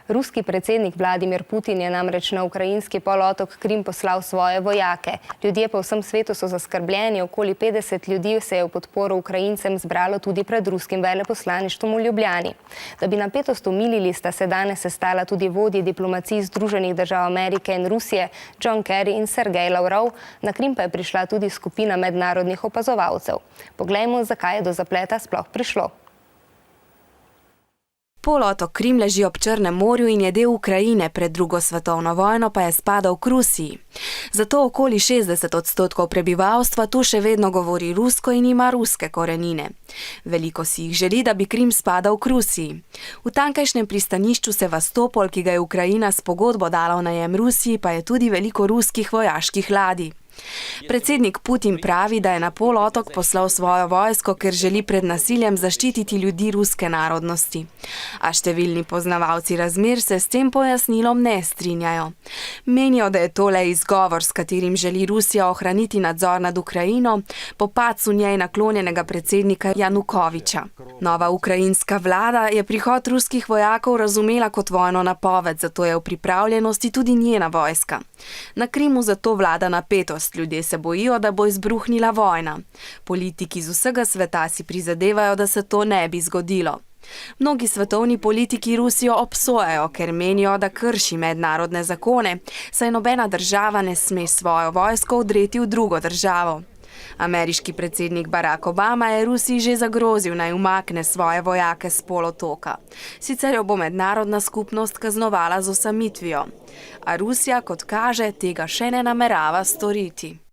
Ruski predsednik Vladimir Putin je namreč na ukrajinski polotok Krim poslal svoje vojake. Ljudje po vsem svetu so zaskrbljeni, okoli 50 ljudi se je v podporo Ukrajincem zbralo tudi pred ruskim veleposlaništvom v Ljubljani. Da bi napetost umilili, sta se danes sestala tudi vodji diplomacij Združenih držav Amerike in Rusije, John Kerry in Sergej Lavrov, na Krim pa je prišla tudi skupina mednarodnih opazovalcev. Poglejmo, zakaj je do zapleta sploh prišlo. Polotok Krim leži ob Črnem morju in je del Ukrajine, pred drugo svetovno vojno pa je spadal k Rusiji. Zato okoli 60% prebivalstva tu še vedno govori rusko in ima ruske korenine. Veliko si jih želi, da bi Krim spadal k Rusiji. V tamkajšnjem pristanišču Sevastopol, ki ga je Ukrajina s pogodbo dala v najem Rusiji, pa je tudi veliko ruskih vojaških ladij. Predsednik Putin pravi, da je na polotok poslal svojo vojsko, ker želi pred nasiljem zaščititi ljudi ruske narodnosti. A številni poznavalci razmer se s tem pojasnilom ne strinjajo. Menijo, da je to le izgovor, s katerim želi Rusija ohraniti nadzor nad Ukrajino po padcu njej naklonjenega predsednika Janukoviča. Nova ukrajinska vlada je prihod ruskih vojakov razumela kot vojno napoved, zato je v pripravljenosti tudi njena vojska. Na Krimu zato vlada napetost. Ljudje se bojijo, da bo izbruhnila vojna. Politiki z vsega sveta si prizadevajo, da se to ne bi zgodilo. Mnogi svetovni politiki Rusijo obsojajo, ker menijo, da krši mednarodne zakone, saj nobena država ne sme svojo vojsko odreti v drugo državo. Ameriški predsednik Barack Obama je Rusiji že zagrozil, naj umakne svoje vojake s polotoka. Sicer jo bo mednarodna skupnost kaznovala z osamitvijo. A Rusija, kot kaže, tega še ne namerava storiti.